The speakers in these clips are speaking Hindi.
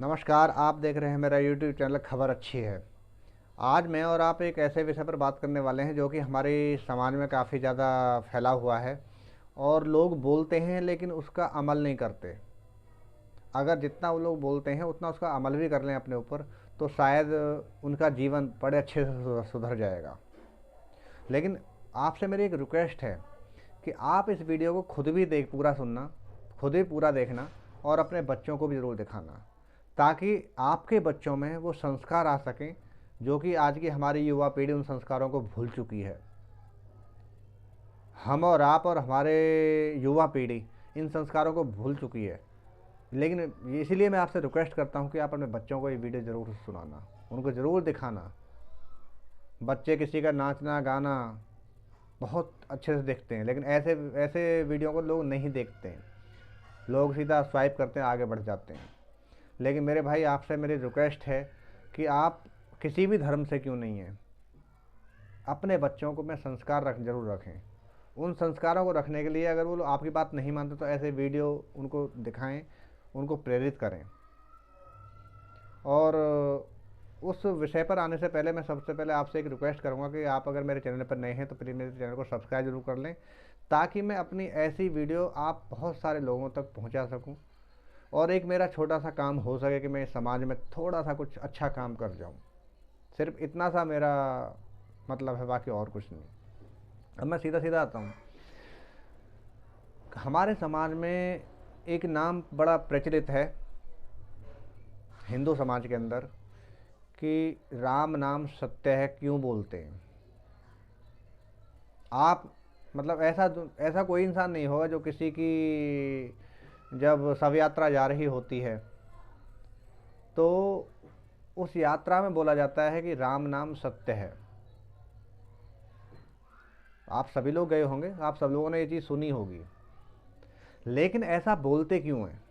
नमस्कार, आप देख रहे हैं मेरा यूट्यूब चैनल खबर अच्छी है। आज मैं और आप एक ऐसे विषय पर बात करने वाले हैं जो कि हमारे समाज में काफ़ी ज़्यादा फैला हुआ है और लोग बोलते हैं लेकिन उसका अमल नहीं करते। अगर जितना वो लोग बोलते हैं उतना उसका अमल भी कर लें अपने ऊपर तो शायद उनका जीवन बड़े अच्छे से सुधर जाएगा। लेकिन आपसे मेरी एक रिक्वेस्ट है कि आप इस वीडियो को खुद भी पूरा सुनना, खुद भी पूरा देखना और अपने बच्चों को भी ज़रूर दिखाना, ताकि आपके बच्चों में वो संस्कार आ सकें जो कि आज की हमारी युवा पीढ़ी उन संस्कारों को भूल चुकी है। हम और आप और हमारे युवा पीढ़ी इन संस्कारों को भूल चुकी है। लेकिन इसीलिए मैं आपसे रिक्वेस्ट करता हूँ कि आप अपने बच्चों को ये वीडियो ज़रूर सुनाना, उनको ज़रूर दिखाना। बच्चे किसी का नाचना गाना बहुत अच्छे से देखते हैं, लेकिन ऐसे ऐसे वीडियो को लोग नहीं देखते हैं। लोग सीधा स्वाइप करते हैं, आगे बढ़ जाते हैं। लेकिन मेरे भाई, आपसे मेरी रिक्वेस्ट है कि आप किसी भी धर्म से क्यों नहीं हैं, अपने बच्चों को में संस्कार जरूर रखें। उन संस्कारों को रखने के लिए अगर वो लोग आपकी बात नहीं मानते तो ऐसे वीडियो उनको दिखाएं, उनको प्रेरित करें। और उस विषय पर आने से पहले मैं सबसे पहले आपसे एक रिक्वेस्ट करूंगा कि आप अगर मेरे चैनल पर नए हैं तो प्लीज़ मेरे चैनल को सब्सक्राइब जरूर कर लें, ताकि मैं अपनी ऐसी वीडियो आप बहुत सारे लोगों तक पहुंचा सकूं और एक मेरा छोटा सा काम हो सके कि मैं समाज में थोड़ा सा कुछ अच्छा काम कर जाऊं। सिर्फ इतना सा मेरा मतलब है, बाकी और कुछ नहीं। अब मैं सीधा सीधा आता हूँ। हमारे समाज में एक नाम बड़ा प्रचलित है हिंदू समाज के अंदर कि राम नाम सत्य है, क्यों बोलते हैं आप। मतलब ऐसा ऐसा कोई इंसान नहीं होगा जो किसी की जब शव यात्रा जा रही होती है तो उस यात्रा में बोला जाता है कि राम नाम सत्य है। आप सभी लोग गए होंगे, आप सब लोगों ने ये चीज़ सुनी होगी। लेकिन ऐसा बोलते क्यों हैं?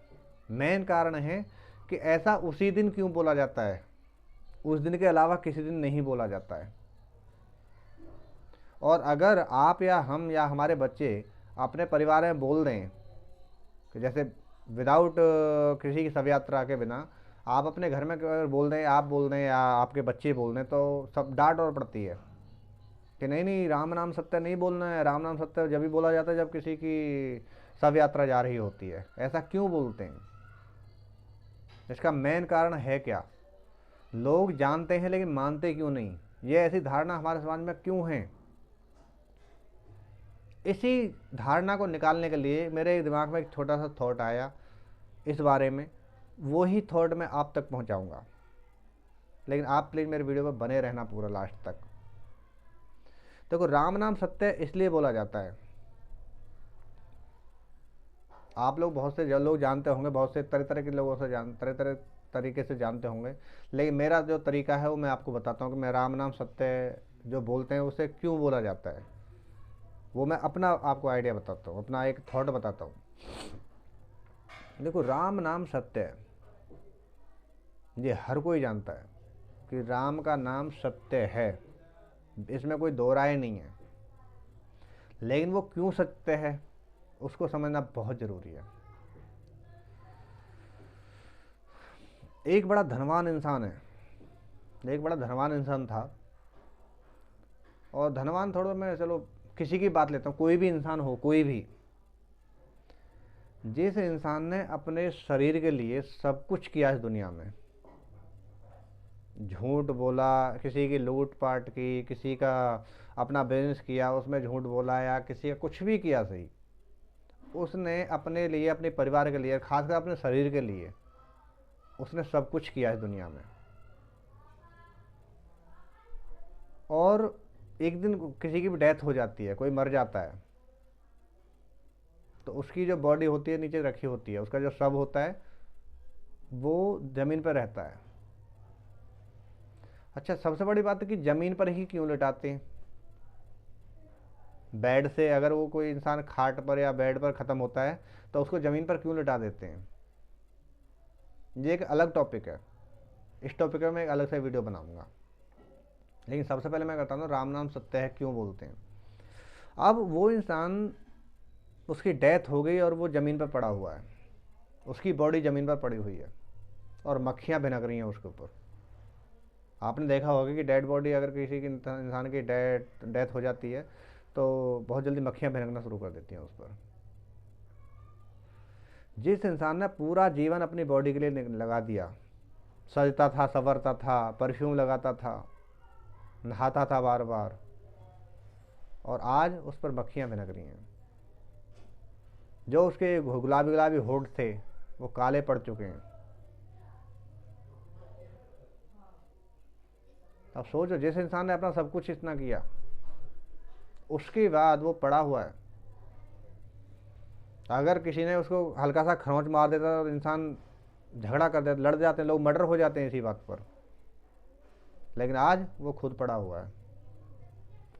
मेन कारण है कि ऐसा उसी दिन क्यों बोला जाता है, उस दिन के अलावा किसी दिन नहीं बोला जाता है। और अगर आप या हम या हमारे बच्चे अपने परिवार में बोल दें कि जैसे विदाउट किसी की शव यात्रा के बिना आप अपने घर में अगर बोल दें, आप बोल दें या आपके बच्चे बोल दें, तो सब डांट और पड़ती है कि नहीं नहीं, राम नाम सत्य नहीं बोलना है। राम नाम सत्य जब भी बोला जाता है जब किसी की शव यात्रा जा रही होती है। ऐसा क्यों बोलते हैं? इसका मेन कारण है क्या? लोग जानते हैं लेकिन मानते क्यों नहीं? ये ऐसी धारणा हमारे समाज में क्यों है? इसी धारणा को निकालने के लिए मेरे दिमाग में एक छोटा सा थॉट आया इस बारे में। वो ही थॉट मैं आप तक पहुंचाऊंगा, लेकिन आप प्लीज़ मेरे वीडियो पर बने रहना पूरा लास्ट तक। देखो, राम नाम सत्य इसलिए बोला जाता है, आप लोग बहुत से लोग जानते होंगे, बहुत से तरह तरह के लोगों से तरह तरह तरीके से जानते होंगे। लेकिन मेरा जो तरीका है वो मैं आपको बताता हूँ कि मैं राम नाम सत्य जो बोलते हैं उसे क्यों बोला जाता है। वो मैं अपना आपको आइडिया बताता हूँ, अपना एक थॉट बताता हूँ। देखो, राम नाम सत्य है, ये हर कोई जानता है कि राम का नाम सत्य है, इसमें कोई दो राय नहीं है। लेकिन वो क्यों सत्य है उसको समझना बहुत ज़रूरी है। एक बड़ा धनवान इंसान है, एक बड़ा धनवान इंसान था। और धनवान थोड़ा, मैं चलो किसी की बात लेता हूँ, कोई भी इंसान हो, कोई भी, जिस इंसान ने अपने शरीर के लिए सब कुछ किया इस दुनिया में, झूठ बोला, किसी की लूट पाट की, किसी का अपना बिजनेस किया उसमें झूठ बोला, या किसी का कुछ भी किया सही, उसने अपने लिए, अपने परिवार के लिए, खासकर अपने शरीर के लिए उसने सब कुछ किया इस दुनिया में। और एक दिन किसी की भी डेथ हो जाती है, कोई मर जाता है, तो उसकी जो बॉडी होती है नीचे रखी होती है, उसका जो शव होता है वो ज़मीन पर रहता है। अच्छा, सबसे बड़ी बात है कि ज़मीन पर ही क्यों लिटाते हैं? बेड से अगर वो कोई इंसान खाट पर या बेड पर ख़त्म होता है तो उसको ज़मीन पर क्यों लिटा देते हैं? ये एक अलग टॉपिक है, इस टॉपिक में मैं एक अलग से वीडियो बनाऊंगा। लेकिन सबसे पहले मैं कहता हूँ राम नाम सत्य है क्यों बोलते हैं। अब वो इंसान, उसकी डेथ हो गई और वो ज़मीन पर पड़ा हुआ है, उसकी बॉडी ज़मीन पर पड़ी हुई है। और मक्खियाँ भिनक रही हैं उसके ऊपर। आपने देखा होगा कि डेड बॉडी अगर किसी की इंसान की डेथ हो जाती है तो बहुत जल्दी मक्खियाँ भिनकना शुरू कर देती हैं उस पर। जिस इंसान ने पूरा जीवन अपनी बॉडी के लिए लगा दिया, सजता था, संवरता था, परफ्यूम लगाता था, नहाता था बार बार, और आज उस पर मक्खियाँ भिनक रही हैं। जो उसके गुलाबी गुलाबी होंठ थे वो काले पड़ चुके हैं। अब सोचो, जिस इंसान ने अपना सब कुछ इतना किया, उसके बाद वो पड़ा हुआ है। अगर किसी ने उसको हल्का सा खरोंच मार देता तो इंसान झगड़ा कर देता, लड़ जाते हैं लोग, मर्डर हो जाते हैं इसी बात पर। लेकिन आज वो खुद पड़ा हुआ है।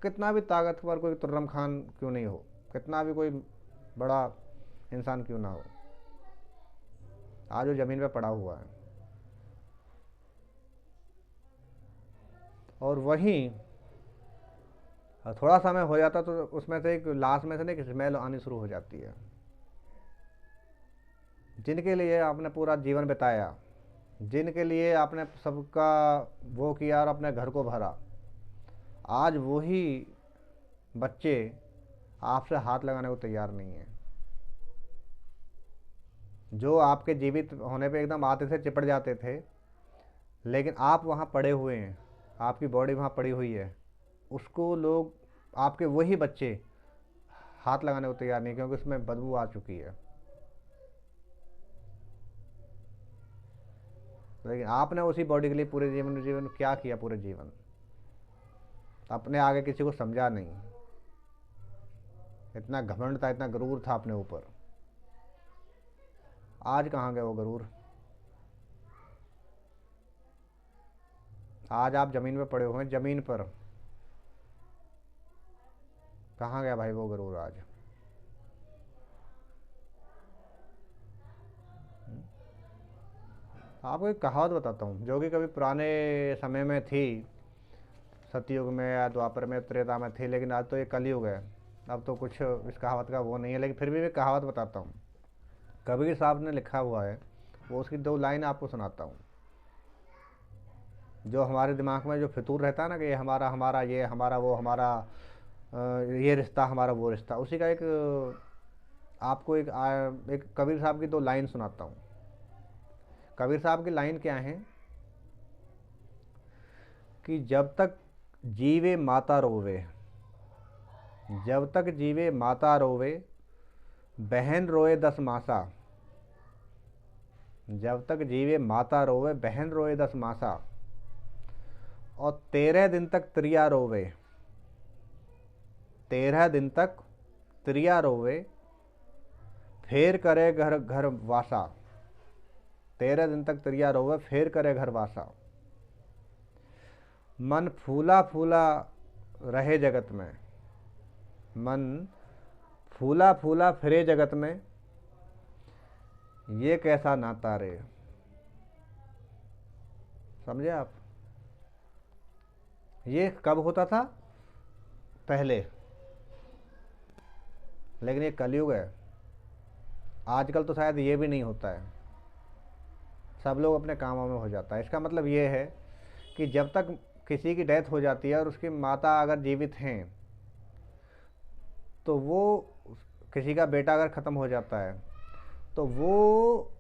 कितना भी ताकतवर कोई तुर्रम खान क्यों नहीं हो, कितना भी कोई बड़ा इंसान क्यों ना हो, आज वो ज़मीन पे पड़ा हुआ है। और वहीं थोड़ा समय हो जाता तो उसमें से एक लाश में से ना एक स्मेल आनी शुरू हो जाती है। जिनके लिए आपने पूरा जीवन बिताया, जिनके लिए आपने सबका वो किया और अपने घर को भरा, आज वही बच्चे आपसे हाथ लगाने को तैयार नहीं है। जो आपके जीवित होने पे एकदम आते थे, चिपट जाते थे, लेकिन आप वहाँ पड़े हुए हैं, आपकी बॉडी वहाँ पड़ी हुई है, उसको लोग, आपके वही बच्चे हाथ लगाने को तैयार नहीं, क्योंकि उसमें बदबू आ चुकी है। लेकिन आपने उसी बॉडी के लिए पूरे जीवन जीवन क्या किया, पूरे जीवन अपने आगे किसी को समझा नहीं। इतना घमंड था, इतना गरूर था अपने ऊपर। आज कहाँ गए वो गरूर? आज आप ज़मीन पे पड़े हुए हैं, ज़मीन पर। कहाँ गया भाई वो गरूर आज? आपको एक कहावत बताता हूँ जो कि कभी पुराने समय में थी, सतयुग में या द्वापर में, त्रेता में थी, लेकिन आज तो ये कलयुग है। अब तो कुछ इस कहावत का वो नहीं है, लेकिन फिर भी मैं कहावत बताता हूँ। कबीर साहब ने लिखा हुआ है, वो उसकी दो लाइन आपको सुनाता हूँ। जो हमारे दिमाग में जो फितूर रहता है ना कि ये हमारा हमारा, ये हमारा, वो हमारा, ये रिश्ता हमारा, वो रिश्ता, उसी का एक आपको एक कबीर साहब की दो लाइन सुनाता हूँ। कबीर साहब की लाइन क्या है कि जब तक जीवे माता रोवे, जब तक जीवे माता रोवे, बहन रोए 10 मासा। जब तक जीवे माता रोवे, बहन रोए 10 मासा, और 13 दिन तक त्रिया रोवे। 13 दिन तक त्रिया रोवे, फेर करे घर घर वासा। 13 दिन तक त्रिया रोवे, फेर करे घर वासा। मन फूला फूला रहे जगत में, मन फूला फूला फिरे जगत में, ये कैसा नाता रे। समझे आप? ये कब होता था? पहले। लेकिन ये कलयुग है। आजकल तो शायद ये भी नहीं होता है, सब लोग अपने कामों में हो जाता है। इसका मतलब ये है कि जब तक किसी की डेथ हो जाती है और उसकी माता अगर जीवित हैं, तो वो, किसी का बेटा अगर ख़त्म हो जाता है तो वो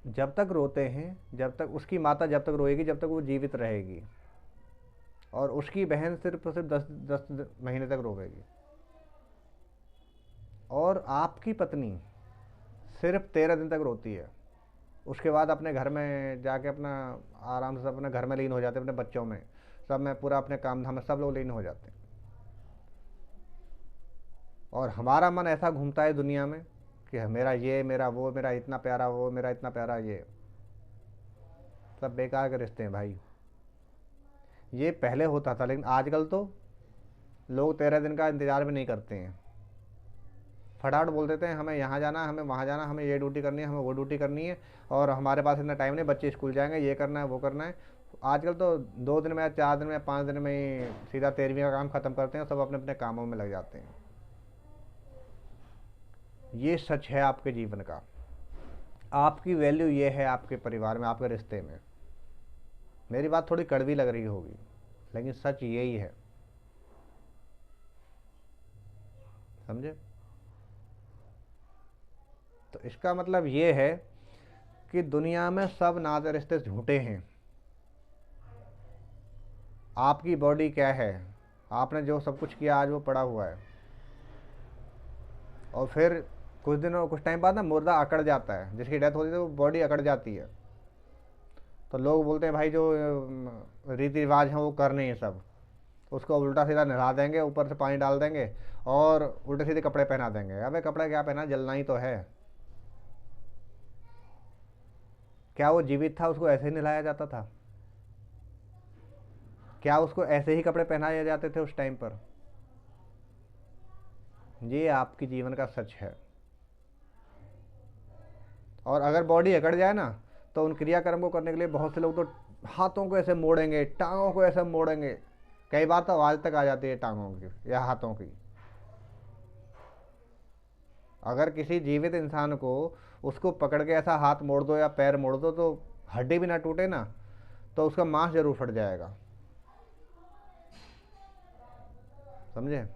जब तक रोते हैं, जब तक उसकी माता जब तक रोएगी, जब तक वो जीवित रहेगी, और उसकी बहन सिर्फ सिर्फ 10 महीने तक रोएगी, और आपकी पत्नी सिर्फ 13 दिन तक रोती है। उसके बाद अपने घर में जाके अपना आराम से अपने घर में लीन हो जाते हैं, अपने बच्चों में, सब में, पूरा अपने काम धाम में सब लोग लीन हो जाते हैं। और हमारा मन ऐसा घूमता है दुनिया में कि मेरा ये, मेरा वो, मेरा इतना प्यारा वो, मेरा इतना प्यारा ये। सब बेकार के रिश्ते हैं भाई। ये पहले होता था, लेकिन आजकल तो लोग 13 दिन का इंतज़ार भी नहीं करते हैं। फटाफट बोल देते हैं हमें यहाँ जाना है, हमें वहाँ जाना, हमें ये ड्यूटी करनी है, हमें वो ड्यूटी करनी है, और हमारे पास इतना टाइम नहीं, बच्चे स्कूल जाएंगे, ये करना है, वो करना है। आजकल तो 2 दिन में, 4 दिन में, 5 दिन में ही सीधा 13वीं का काम ख़त्म करते हैं, सब अपने अपने कामों में लग जाते हैं। ये सच है आपके जीवन का। आपकी वैल्यू ये है आपके परिवार में, आपके रिश्ते में। मेरी बात थोड़ी कड़वी लग रही होगी, लेकिन सच यही है, समझे? तो इसका मतलब ये है कि दुनिया में सब नाते रिश्ते झूठे हैं। आपकी बॉडी क्या है, आपने जो सब कुछ किया आज वो पड़ा हुआ है, और फिर कुछ टाइम बाद ना मुर्दा अकड़ जाता है, जिसकी डेथ होती है तो वो बॉडी अकड़ जाती है। तो लोग बोलते हैं भाई जो रीति रिवाज हैं वो करने हैं सब, उसको उल्टा सीधा नहला देंगे, ऊपर से पानी डाल देंगे और उल्टे सीधे कपड़े पहना देंगे। अबे कपड़ा क्या पहना, जलना ही तो है। क्या वो जीवित था, उसको ऐसे ही नहलाया जाता था? क्या उसको ऐसे ही कपड़े पहनाए जाते थे उस टाइम पर? ये आपके जीवन का सच है। और अगर बॉडी अकड़ जाए ना, तो उन क्रियाकर्म को करने के लिए बहुत से लोग तो हाथों को ऐसे मोड़ेंगे, टांगों को ऐसे मोड़ेंगे, कई बार तो आवाज़ तक आ जाती है टांगों की या हाथों की। अगर किसी जीवित इंसान को उसको पकड़ के ऐसा हाथ मोड़ दो या पैर मोड़ दो तो हड्डी भी ना टूटे ना, तो उसका मांस जरूर फट जाएगा, समझे?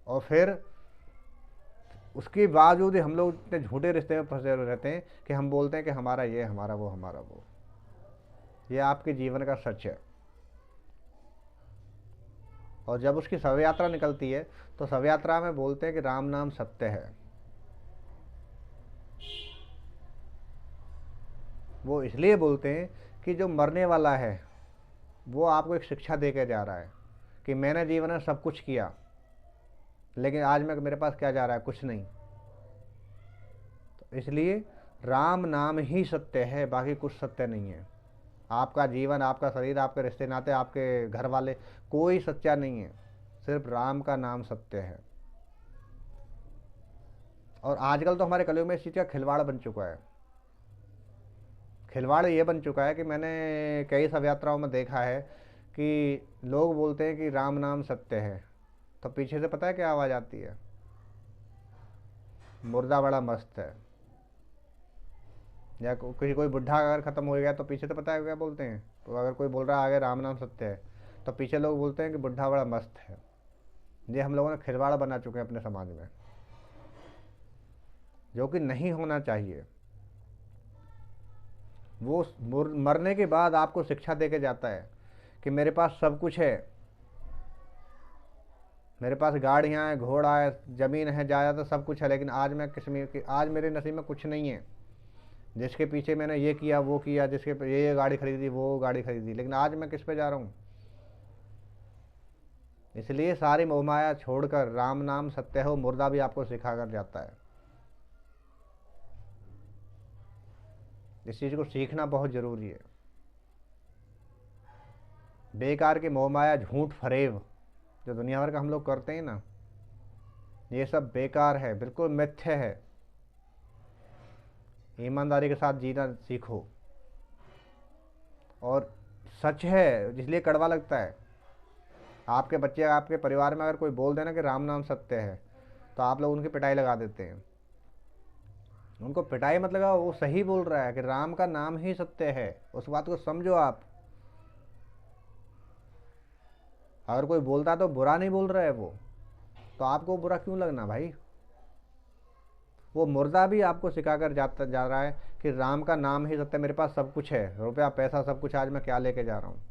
और फिर उसके बावजूद हम लोग इतने झूठे रिश्ते में फंसे रहते हैं कि हम बोलते हैं कि हमारा ये, हमारा वो, हमारा वो। ये आपके जीवन का सच है। और जब उसकी शव यात्रा निकलती है तो शव यात्रा में बोलते हैं कि राम नाम सत्य है। वो इसलिए बोलते हैं कि जो मरने वाला है वो आपको एक शिक्षा दे के जा रहा है कि मैंने जीवन में सब कुछ किया, लेकिन आज मैं, मेरे पास क्या जा रहा है, कुछ नहीं। तो इसलिए राम नाम ही सत्य है, बाकी कुछ सत्य नहीं है। आपका जीवन, आपका शरीर, आपके रिश्ते नाते, आपके घर वाले, कोई सच्चा नहीं है, सिर्फ राम का नाम सत्य है। और आजकल तो हमारे कलयुग में इस चीज़ का खिलवाड़ बन चुका है। खिलवाड़ ये बन चुका है कि मैंने कई शव यात्राओं में देखा है कि लोग बोलते हैं कि राम नाम सत्य है, तो पीछे से पता है क्या आवाज़ आती है? मुर्दा बड़ा मस्त है। या किसी कोई बुढ़ा अगर ख़त्म हो गया तो पीछे से पता है क्या बोलते हैं? तो अगर कोई बोल रहा है आगे राम नाम सत्य है, तो पीछे लोग बोलते हैं कि बुढ़ा बड़ा मस्त है। ये हम लोगों ने खिलवाड़ बना चुके हैं अपने समाज में, जो कि नहीं होना चाहिए। वो मरने के बाद आपको शिक्षा दे के जाता है कि मेरे पास सब कुछ है, मेरे पास गाड़ियाँ हैं, घोड़ा है, ज़मीन है, जायदाद, तो सब कुछ है, लेकिन आज मैं आज मेरे नसीब में कुछ नहीं है। जिसके पीछे मैंने ये किया वो किया, जिसके ये गाड़ी खरीदी वो गाड़ी खरीदी, लेकिन आज मैं किस पे जा रहा हूँ? इसलिए सारी मोहमाया छोड़कर राम नाम सत्य हो मुर्दा भी आपको सिखा कर जाता है। इस चीज़ को सीखना बहुत ज़रूरी है। बेकार के मोहमाया, झूठ फरेब जो दुनिया भर का हम लोग करते हैं ना, ये सब बेकार है, बिल्कुल मिथ्य है। ईमानदारी के साथ जीना सीखो। और सच है, इसलिए कड़वा लगता है। आपके बच्चे, आपके परिवार में अगर कोई बोल देना कि राम नाम सत्य है, तो आप लोग उनकी पिटाई लगा देते हैं। उनको पिटाई मत लगाओ, वो सही बोल रहा है कि राम का नाम ही सत्य है, उस बात को समझो आप। अगर कोई बोलता है तो बुरा नहीं बोल रहा है वो, तो आपको बुरा क्यों लगना भाई? वो मुर्दा भी आपको सिखाकर जा रहा है कि राम का नाम ही सत्य, मेरे पास सब कुछ है, रुपया पैसा सब कुछ, आज मैं क्या लेके जा रहा हूँ?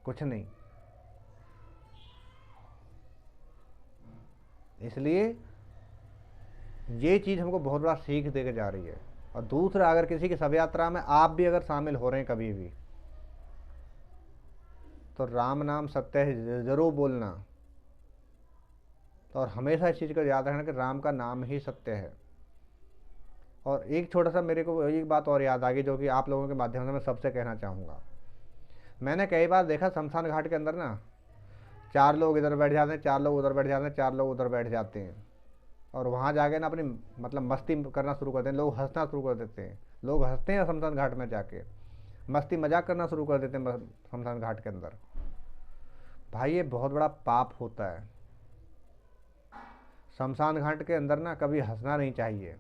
कुछ नहीं। इसलिए ये चीज़ हमको बहुत बड़ा सीख दे के जा रही है। और दूसरा, अगर किसी की शव यात्रा में आप भी अगर शामिल हो रहे हैं कभी भी, तो राम नाम सत्य है जरूर बोलना। और हमेशा इस चीज़ को याद रखना कि राम का नाम ही सत्य है। और एक छोटा सा मेरे को एक बात और याद आ गई, जो कि आप लोगों के माध्यम से मैं सबसे कहना चाहूँगा। मैंने कई बार देखा शमशान घाट के अंदर ना, चार लोग इधर बैठ जाते हैं, चार लोग उधर बैठ जाते हैं, चार लोग उधर बैठ जाते हैं, और वहाँ जाके ना अपनी मतलब मस्ती करना शुरू करते हैं। लोग हंसना शुरू कर देते हैं, लोग हंसते हैं शमशान घाट में जाके, मस्ती मजाक करना शुरू कर देते हैं शमशान घाट के अंदर। भाई ये बहुत बड़ा पाप होता है। शमशान घाट के अंदर ना कभी हंसना नहीं चाहिए,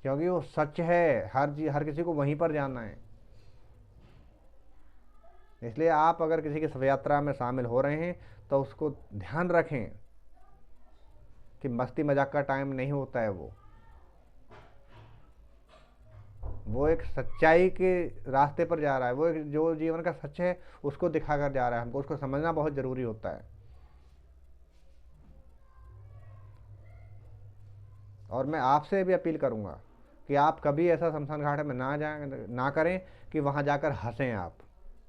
क्योंकि वो सच है, हर किसी को वहीं पर जाना है। इसलिए आप अगर किसी की शव यात्रा में शामिल हो रहे हैं तो उसको ध्यान रखें कि मस्ती मजाक का टाइम नहीं होता है। वो एक सच्चाई के रास्ते पर जा रहा है, वो एक जो जीवन का सच है उसको दिखाकर जा रहा है। हमको उसको समझना बहुत ज़रूरी होता है। और मैं आपसे भी अपील करूंगा कि आप कभी ऐसा शमशान घाट में ना जाएं, ना करें कि वहां जाकर हंसें आप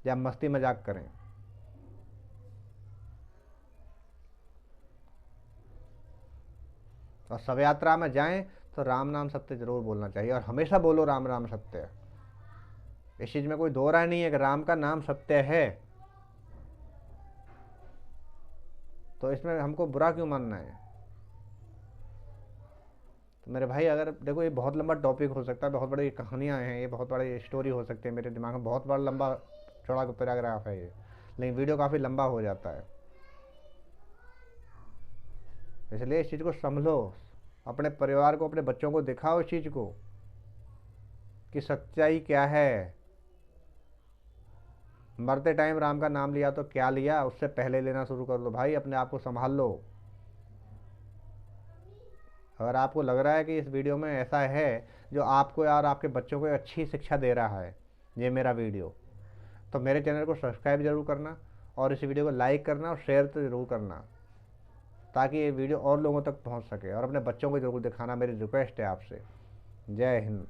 या मस्ती मजाक करें। और शव यात्रा में जाएं तो राम नाम सत्य जरूर बोलना चाहिए, और हमेशा बोलो राम राम सत्य। इस चीज़ में कोई दो राय नहीं है कि राम का नाम सत्य है, तो इसमें हमको बुरा क्यों मानना है। तो मेरे भाई, अगर देखो, ये बहुत लंबा टॉपिक हो सकता है, बहुत बड़ी कहानियाँ हैं, ये बहुत बड़ी स्टोरी हो सकती है, मेरे दिमाग में बहुत बड़ा लंबा चौड़ा पैराग्राफ है ये, लेकिन वीडियो काफ़ी लंबा हो जाता है। इसलिए इस चीज़ को संभलो, अपने परिवार को, अपने बच्चों को दिखाओ इस चीज़ को कि सच्चाई क्या है। मरते टाइम राम का नाम लिया तो क्या लिया, उससे पहले लेना शुरू कर लो भाई, अपने आप को संभाल लो। अगर आपको लग रहा है कि इस वीडियो में ऐसा है जो आपको और आपके बच्चों को अच्छी शिक्षा दे रहा है ये मेरा वीडियो, तो मेरे चैनल को सब्सक्राइब जरूर करना, और इस वीडियो को लाइक करना और शेयर तो जरूर करना, ताकि ये वीडियो और लोगों तक पहुंच सके, और अपने बच्चों को जरूर दिखाना, मेरी रिक्वेस्ट है आपसे। जय हिंद।